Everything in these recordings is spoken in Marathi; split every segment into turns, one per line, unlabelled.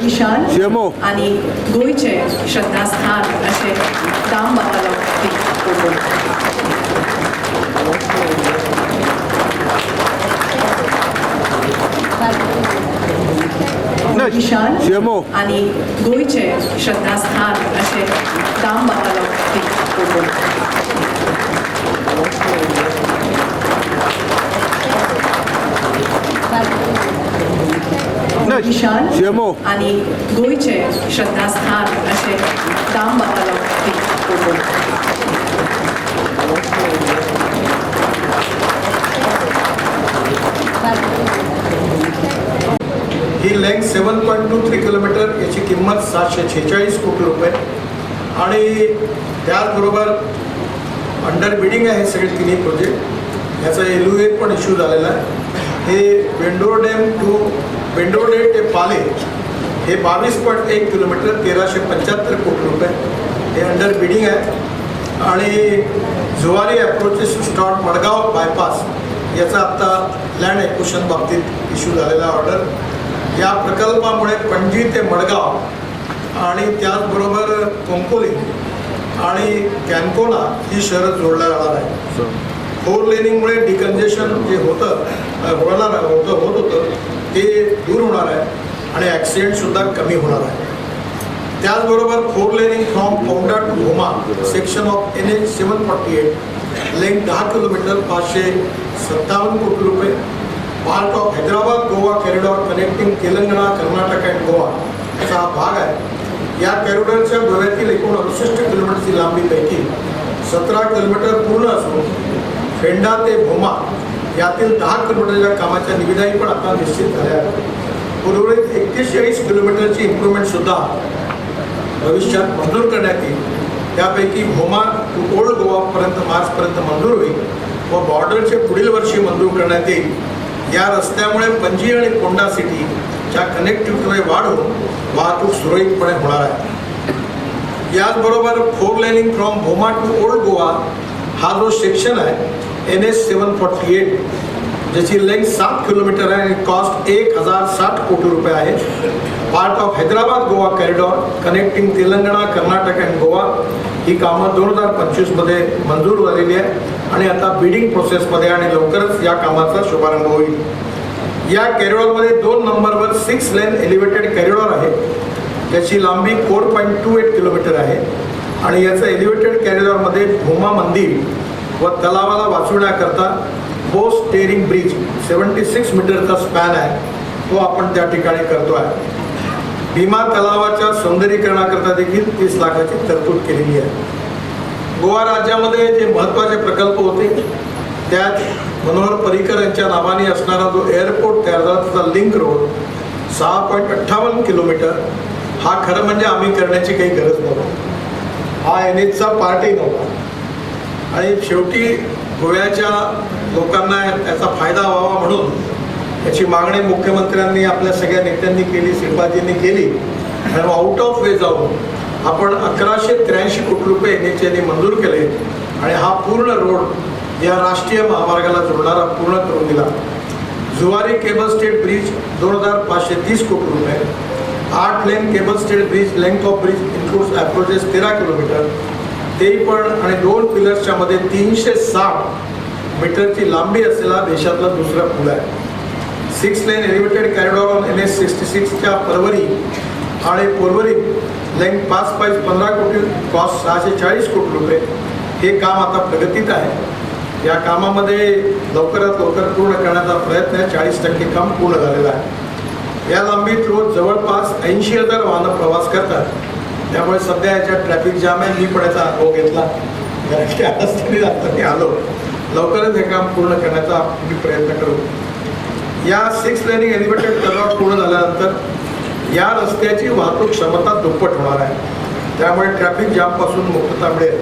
ईशान आणि गोयचे श्रद्धास्थान असे दामबाबाला ईशान आणि गोयचे श्रद्धास्थान असे दामबाबाला ईशान आणि गोयचे श्रद्धास्थान असे दामबाबाला
ही लेंथ 7.23 किलोमीटर, याची किंमत 746 कोटी रुपये आणि त्याचबरोबर अंडर बिडिंग आहे हे सगळे तिन्ही प्रोजेक्ट. याचा LOA पण इश्यू झालेला आहे. हे बेंडोर ते पाले हे 22.1 किलोमीटर 1375 कोटी रुपये हे अंडर बिडिंग आहे. आणि जुवारी अप्रोचेस टू स्टॉट मडगाव बायपास याचा आत्ता लँड एक्विजिशन बाबतीत इश्यू झालेला ऑर्डर. या प्रकल्पामुळे पणजी ते मडगाव आणि त्याचबरोबर कोंकोली आणि कॅनकोला ही शहरं जोडल्या जाणार आहे. 4 लेनिंगमुळे डिकंजेशन जे होत होतं ते दूर होणार आहे आणि ॲक्सिडेंटसुद्धा कमी होणार आहे. त्याचबरोबर 4 laning from Ponda to Bhoma section of NH 748 length 10 kilometre 557 crore रुपये. Part of Hyderabad Goa corridor connecting Telangana Karnataka and Goa याचा हा भाग आहे. या कॉरिडॉरच्या गोव्यातील एकूण 68 किलोमीटरची लांबीपैकी 17 किलोमीटर पूर्ण असून फेंडा ते भोमा यातील 10 किलोमीटरच्या कामाच्या निविदाही पण आता निश्चित झाल्या आहेत. उर्वरित 41 किलोमीटरची इम्प्रूव्हमेंटसुद्धा भविष्यात मंजूर करण्यात येईल. त्यापैकी भोमा टू ओल्ड गोवापर्यंत मार्चपर्यंत मंजूर होईल व बॉर्डरचे पुढील वर्षी मंजूर करण्यात येईल. या रस्त्यामुळे पणजी आणि कोंडा सिटीच्या कनेक्टिव्हिटीमध्ये वाढ होऊन वाहतूक सुरळीतपणे होणार आहे. याचबरोबर 4 laning from Bhoma to Old Goa हा जो सेक्शन आहे NH 748 ज्याची लेंथ 7 किलोमीटर आहे आणि कॉस्ट 1060 कोटी रुपये आहे. Part of Hyderabad Goa corridor connecting Telangana Karnataka and Goa ही कामं 2025मध्ये मंजूर झालेली आहे आणि आता बिडिंग प्रोसेसमध्ये आणि लवकरच या कामाचा शुभारंभ होईल. या कॉरिडॉरमध्ये 2 नंबरवर 6 लेन एलिव्हेटेड कॉरिडॉर आहे. याची लांबी 4.28 किलोमीटर आहे आणि याचं एलिव्हेटेड कॉरिडॉरमध्ये भूमा मंदिर व तलावाला वाचवण्याकरता बोस स्टेरिंग ब्रिज 76 मीटरचा स्पॅन आहे तो आपण त्या ठिकाणी करतो आहे. भीमा तलावाच्या सौंदर्यीकरणाकरता देखील 30 लाखाची तरतूद केलेली आहे. गोवा राज्यामध्ये जे महत्त्वाचे प्रकल्प होते त्यात मनोहर पर्रिकर यांच्या नावाने असणारा जो एअरपोर्ट तयार झाला त्याचा लिंक रोड 6.58 किलोमीटर हा खरं म्हणजे आम्ही करण्याची काही गरज नव्हती. हा NHचा पार्टही नव्हता आणि शेवटी गोव्याच्या लोकांना याचा फायदा व्हावा म्हणून याची मागणी मुख्यमंत्र्यांनी आपल्या सगळ्या नेत्यांनी केली, श्रीपादजींनी केली आणि आउट ऑफ वे जाऊन आपण 1183 कोटी रुपये NHने मंजूर केले आणि हा पूर्ण रोड या राष्ट्रीय महामार्गाला जोडणारा पूर्ण करून दिला. Zuari cable stayed bridge 2530 crore रुपये. 8 lane cable stayed bridge length of bridge includes approaches 13 kilometre ते पण आणि 2 पिलर्सच्या मध्ये 360 मीटरची लांबी असलेला देशातला दुसरा पूल आहे. 6 लेन elevated corridor on NH 66च्या Porvorim आणि पोरवरी लेंथ 5/15 कोटी कॉस्ट 640 कोटी रुपये हे काम आता प्रगतीत आहे. या कामामध्ये लवकरात लवकर पूर्ण करण्याचा प्रयत्न आहे. 40% काम पूर्ण झालेला आहे. या लांबीत रोज जवळपास 80,000 वाहनं प्रवास करतात. त्यामुळे सध्या याच्या ट्रॅफिक जाम आहे. मी पण याचा अनुभव घेतला. मी आलो. लवकरच हे काम पूर्ण करण्याचा मी प्रयत्न करू. या 6 लेनिंग एलिव्हेटेड कॉरिडॉर पूर्ण झाल्यानंतर या रस्त्याची वाहतूक क्षमता दुप्पट होणार आहे. त्यामुळे ट्रॅफिक जामपासून मुक्तता मिळेल.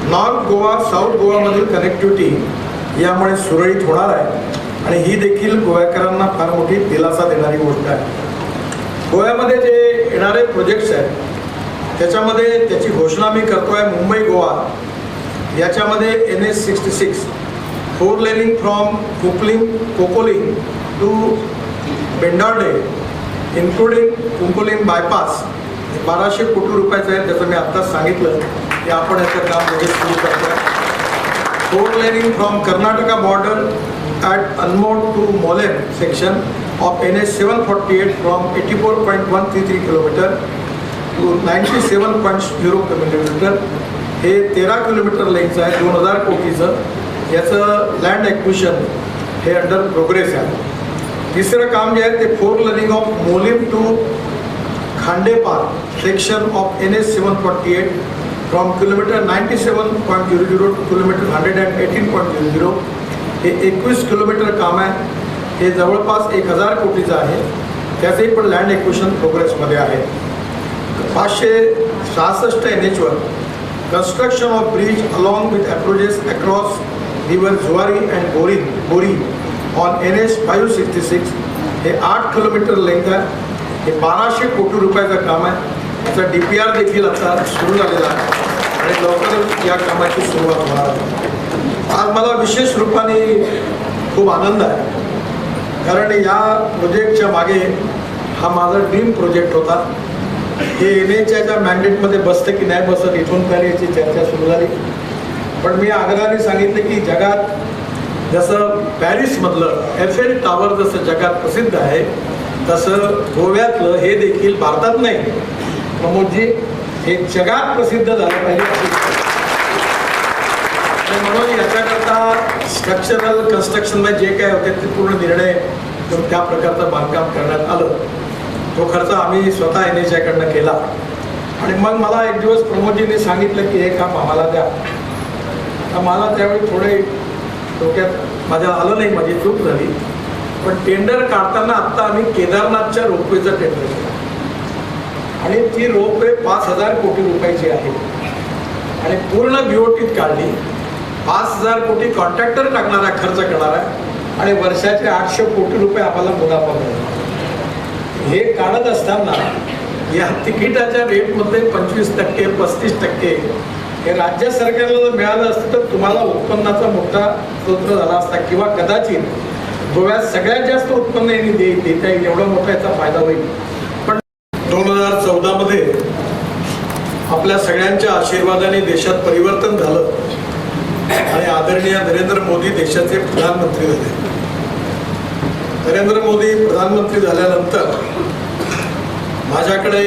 नॉर्थ गोवा साऊथ गोवामधील कनेक्टिव्हिटी यामुळे सुरळीत होणार आहे आणि ही देखील गोव्याकरांना फार मोठी दिलासा देणारी गोष्ट आहे. गोव्यामध्ये जे येणारे प्रोजेक्ट्स आहेत त्याच्यामध्ये त्याची घोषणा मी करतो आहे. मुंबई गोवा याच्यामध्ये NH 66 4 लेनिंग फ्रॉम कोकोलिंग टू बेंडार्डे इन्क्लुडिंग कुंकोलीम बायपास 1200 कोटी रुपयाचं आहे. त्याचं मी आत्ताच सांगितलं की आपण याचं काम लगेच सुरू करतो. 4 laning from Karnataka border at Anmod to Mollem section of NH 748 from 84.133 kilometre to 97.0 kilometre. हे 13 किलोमीटर लेनचं आहे, 2000 कोटीचं. याचं लँड ॲक्विशन हे अंडर प्रोग्रेस आहे. तिसरं काम जे आहे ते 4 laning of Mollem to Khandepar section of NH 748 from kilometre 97.00 to kilometre 118.00. हे 21 किलोमीटर काम आहे. हे जवळपास 1000 कोटीचं आहे. त्याचंही पण लँड ॲक्विशन प्रोग्रेसमध्ये आहे. 566 NH वर construction of bridge along with approaches across river Zuari and Bori on NH 566 हे 8 किलोमीटर लेंथ आहे. हे 1200 कोटी रुपयाचं काम आहे. त्याचा DPR देखील आता सुरू झालेला आहे आणि लवकरच या कामाची सुरुवात होणार आहे. आज मला विशेष रूपाने खूप आनंद आहे, कारण या प्रोजेक्टच्या मागे हा माझा ड्रीम प्रोजेक्ट होता. हे NHच्या मॅन्डेटमध्ये बसतं की नाही बसत इथून पहिले याची चर्चा सुरू झाली. पण मी आग्रहाने सांगितलं की जगात जसं पॅरिसमधलं एफेल टॉवर जसं जगात प्रसिद्ध आहे तसं गोव्यातलं हे देखील भारतात नाही प्रमोदजी हे जगात प्रसिद्ध झालं पाहिजे. म्हणून याच्याकरता स्ट्रक्चरल कन्स्ट्रक्शनमध्ये जे काय होते ते पूर्ण निर्णय त्या प्रकारचं बांधकाम करण्यात आलं. तो खर्च आम्ही स्वतः NHकडनं केला. आणि मग मला एक दिवस प्रमोदजींनी सांगितलं की हे काम आम्हाला द्या. तर मला त्यावेळी थोडे डोक्यात माझ्या आलं नाही, माझी चूक झाली. पण टेंडर काढताना आत्ता आम्ही केदारनाथच्या रोपवेचं टेंडर केलं आणि ती रोपवे 5000 कोटी रुपयाची आहे आणि पूर्ण BOTत काढली. 5000 कोटी कॉन्ट्रॅक्टर टाकणारा खर्च करणारा आणि वर्षाचे 800 कोटी रुपये आम्हाला मुनाफा मिळाला. हे काढत असताना या तिकिटाच्या रेटमधले 25% 35% हे राज्य सरकारला जर मिळालं असतं तर तुम्हाला उत्पन्नाचा मोठा स्रोत झाला असता किंवा कदाचित गोव्यात सगळ्यात जास्त उत्पन्न यांनी देता येईल एवढा मोठा याचा फायदा होईल. पण 2014मध्ये आपल्या सगळ्यांच्या आशीर्वादाने देशात परिवर्तन झालं आणि आदरणीय नरेंद्र मोदी देशाचे प्रधानमंत्री झाले. नरेंद्र मोदी प्रधानमंत्री झाल्यानंतर माझ्याकडे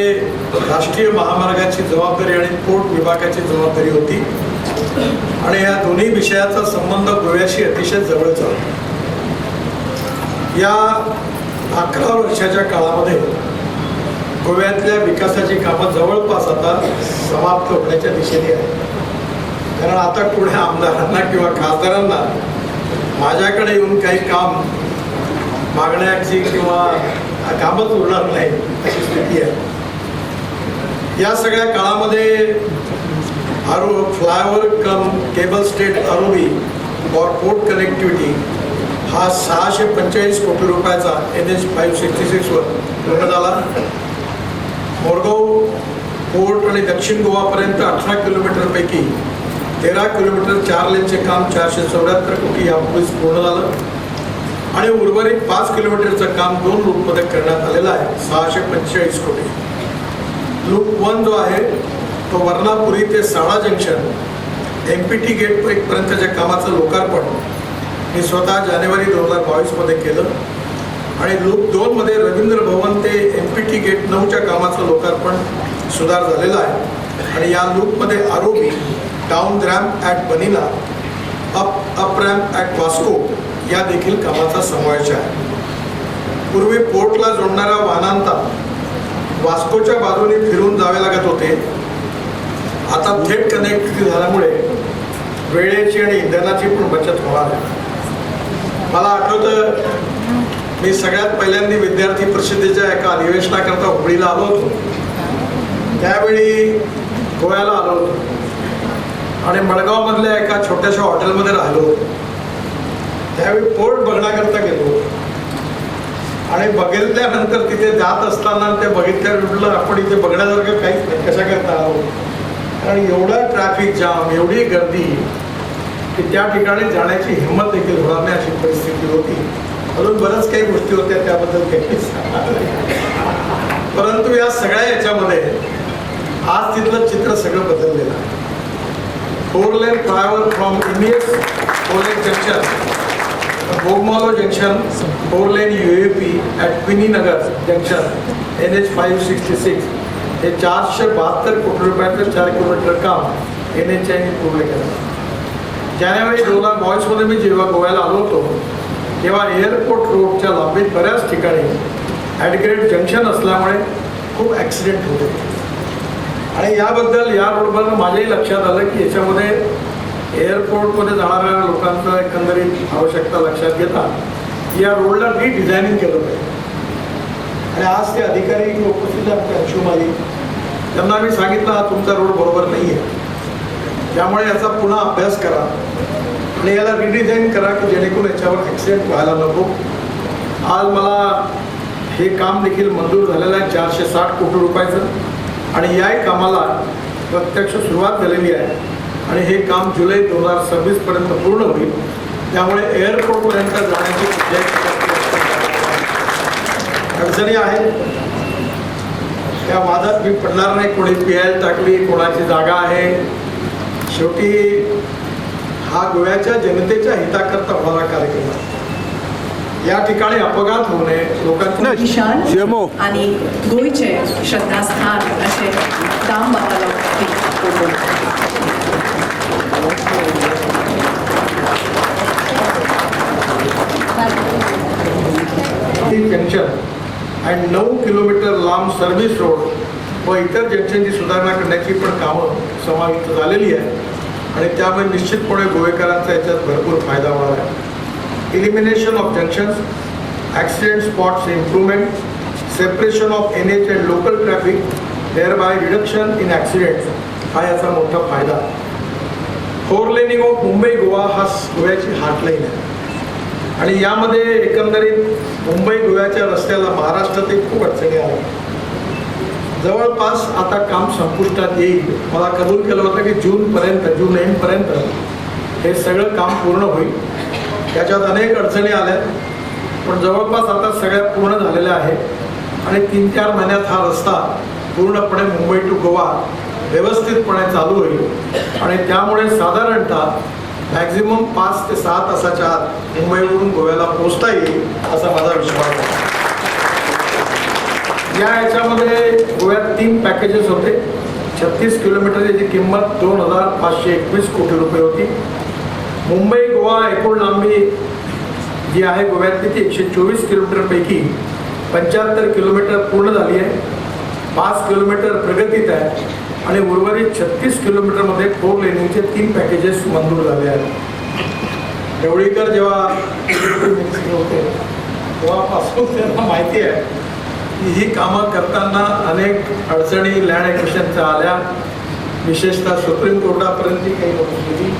राष्ट्रीय महामार्गाची जबाबदारी आणि पोर्ट विभागाची जबाबदारी होती आणि या दोन्ही विषयाचा संबंध गोव्याशी अतिशय जवळचा होता. या 11 वर्षाच्या काळामध्ये गोव्यातल्या विकासाची कामं जवळपास आता समाप्त होण्याच्या दिशेने आहे. कारण आता पुढे आमदारांना किंवा खासदारांना माझ्याकडे येऊन काही काम मागण्याची किंवा कामच उरणार नाही अशी स्थिती आहे. या सगळ्या काळामध्ये flyover come cable stayed ROB for port connectivity हा 645 कोटी रुपयाचा NH 566 वर पूर्ण झाला. मोरगाव पोर्ट आणि दक्षिण गोवापर्यंत 18 किलोमीटरपैकी 13 किलोमीटर 4 लेनचे काम 474 कोटी यापूर्वीच पूर्ण झालं आणि उर्वरित 5 किलोमीटरचं काम 2 लूपमध्ये करण्यात आलेलं आहे 645 कोटी. लूप 1 जो आहे तो वर्णापुरी ते साळा जंक्शन MPT गेट पर्यंतच्या कामाचं लोकार्पण मी स्वतः जानेवारी 2022मध्ये केलं आणि लूप 2 मध्ये रवींद्र भवन ते MPT गेट 9च्या कामाचं लोकार्पण सुधार झालेलं आहे आणि या लूपमध्ये ROB डाऊन रॅम्प ॲट बनिना अप रॅम्प ॲट वास्को या देखील कामाचा समावेश आहे. पूर्वी पोर्टला जोडणाऱ्या वाहनांना वास्कोच्या बाजूने फिरून जावे लागत होते. आता थेट कनेक्टिव्हिटी झाल्यामुळे वेळेची आणि इंधनाची पण बचत होणार आहे. मला आठवतं मी सगळ्यात पहिल्यांदा विद्यार्थी परिषदेच्या एका अधिवेशनाकरता हुबळीला आलो होतो. त्यावेळी गोव्याला आलो होतो आणि मडगावमधल्या एका छोट्याशा हॉटेलमध्ये राहिलो होतो. त्यावेळी पोर्ट बघण्याकरता गेलो आणि बघितल्यानंतर तिथे जात असताना ते बघितल्यानंतर आपण इथे बघण्यासारखं काहीच नाही, कशा करता आलो. कारण एवढा ट्रॅफिक जाम, एवढी गर्दी की त्या ठिकाणी जाण्याची हिंमत देखील होणार नाही अशी परिस्थिती होती. अजून बऱ्याच काही गोष्टी होत्या त्याबद्दल काही सांगणार नाही. परंतु या सगळ्या याच्यामध्ये आज तिथलं चित्र सगळं बदललेलं आहे. 4 लेन फ्लायओव्हर फ्रॉम इमियस 4 lane junction, Bogmalo junction, 4 lane UAP at Queeninagar junction NH 566 हे 472 कोटी रुपयाचं 4 किलोमीटर काम NHAने पूर्ण केलं. जानेवारी 2022मध्ये मी जेव्हा गोव्याला आलो होतो तेव्हा एअरपोर्ट रोडच्या लांबीत बऱ्याच ठिकाणी ॲडग्रेड जंक्शन असल्यामुळे खूप ॲक्सिडेंट होते आणि याबद्दल या रोडवर माझ्याही लक्षात आलं की याच्यामध्ये एअरपोर्टमध्ये जाणाऱ्या लोकांचं एकंदरीत आवश्यकता लक्षात घेता या रोडला रिडिझायनिंग केलं पाहिजे. आणि आज ते अधिकारी उपस्थित आमच्या अंशुमाली त्यांना मी सांगितलं हा तुमचा रोड बरोबर नाही आहे, त्यामुळे याचा पुन्हा अभ्यास करा आणि याला रिडिझाईन करा की जेणेकरून याच्यावर ॲक्सिडेंट व्हायला नको. आज मला हे काम देखील मंजूर झालेलं आहे 460 कोटी रुपयाचं आणि याही कामाला प्रत्यक्ष सुरुवात झालेली आहे आणि हे काम जुलै 2026पर्यंत पूर्ण होईल. त्यामुळे एअरपोर्टपर्यंत जाण्याची कुठल्याही अडचणी आहेत त्या वादात मी पडणार नाही. कोणी PIL टाकली, कोणाची जागा आहे, शेवटी हा गोव्याच्या जनतेच्या हिताकरता होणारा कार्यक्रम आहे. या ठिकाणी अपघात होऊ नये, लोकांचं
ईशान आणि गोयचे श्रद्धास्थान असे दाम बाबाला
जंक्शन आणि 9 किलोमीटर लांब सर्व्हिस रोड व इतर जंक्शनची सुधारणा करण्याची पण कामं समाविष्ट झालेली आहे आणि त्यामुळे निश्चितपणे गोवेकरांचा याच्यात भरपूर फायदा होणार आहे. Elimination of junctions, accident spots improvement, separation of NH and local traffic, thereby reduction in accidents हा याचा मोठा फायदा. 4 लेनिंग ऑफ मुंबई गोवा हा गोव्याची हार्टलाईन आहे आणि यामध्ये एकंदरीत मुंबई गोव्याच्या रस्त्याला महाराष्ट्रात खूप अडचणी आहेत. जवळपास आता काम संपुष्टात येईल. मला कबूल केलं होतं की जून एंडपर्यंत हे सगळं काम पूर्ण होईल. त्याच्यात अनेक अडचणी आल्या पण जवळपास आता सगळ्या पूर्ण झालेल्या आहेत आणि 3-4 महिन्यात हा रस्ता पूर्णपणे मुंबई टू गोवा व्यवस्थितपणे चालू होईल आणि त्यामुळे साधारणतः मॅक्झिमम 5 ते 6 तासाच्या आत मुंबईवरून गोव्याला पोहोचता येईल असा माझा विश्वास आहे. या याच्यामध्ये गोव्यात 3 पॅकेजेस होते. 36 किलोमीटर याची किंमत 2,521 कोटी रुपये होती. मुंबई गोवा एकूण लांबी जी आहे गोव्यातली ती 124 किलोमीटरपैकी 75 किलोमीटर पूर्ण झाली आहे. 5 किलोमीटर प्रगतीत आहे आणि उर्वरित 36 किलोमीटरमध्ये 4 लेनिंगचे 3 पॅकेजेस मंजूर झाले आहेत. ढवळीकर जेव्हा होते तेव्हापासून त्यांना माहिती आहे की ही कामं करताना अनेक अडचणी लँड ॲक्विजिशनच्या आल्या, विशेषतः सुप्रीम कोर्टापर्यंत काही नोटीस दिली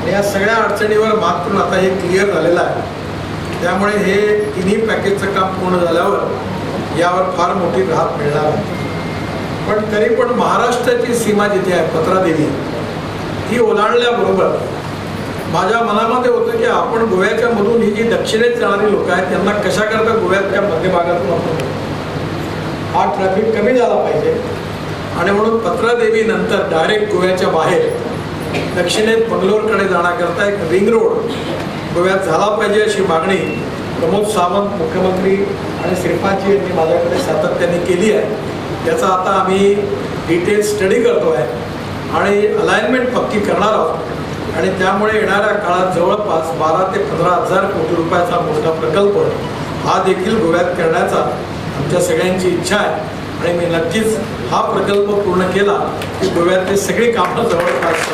आणि या सगळ्या अडचणीवर मात करून आता हे क्लिअर झालेलं आहे. त्यामुळे हे तिन्ही पॅकेजचं काम पूर्ण झाल्यावर यावर फार मोठी राहत मिळणार आहे. पण तरी पण महाराष्ट्राची सीमा जिथे आहे पत्रादेवी ती ओलांडल्याबरोबर माझ्या मनामध्ये होतं की आपण गोव्याच्या मधून ही जी दक्षिणेत जाणारी लोक आहेत त्यांना कशाकरता गोव्याच्या मध्यभागातून आपण हा ट्रॅफिक कमी झाला पाहिजे आणि म्हणून पत्रादेवी नंतर डायरेक्ट गोव्याच्या बाहेर दक्षिणेत बंगलोरकडे जाण्याकरता एक रिंग रोड गोव्यात झाला पाहिजे अशी मागणी प्रमोद सावंत मुख्यमंत्री आणि श्रीपादजी यांनी माझ्याकडे सातत्याने केली आहे. त्याचा आता आम्ही डिटेल स्टडी करतो आहे आणि अलाइनमेंट पक्की करणार आहोत आणि त्यामुळे येणाऱ्या काळात जवळपास 12 ते 15 हजार कोटी रुपयाचा मोठा प्रकल्प हा देखील गोव्यात करण्याचा आमच्या सगळ्यांची इच्छा आहे आणि मी नक्कीच हा प्रकल्प पूर्ण केला की गोव्यातली सगळी कामं जवळपास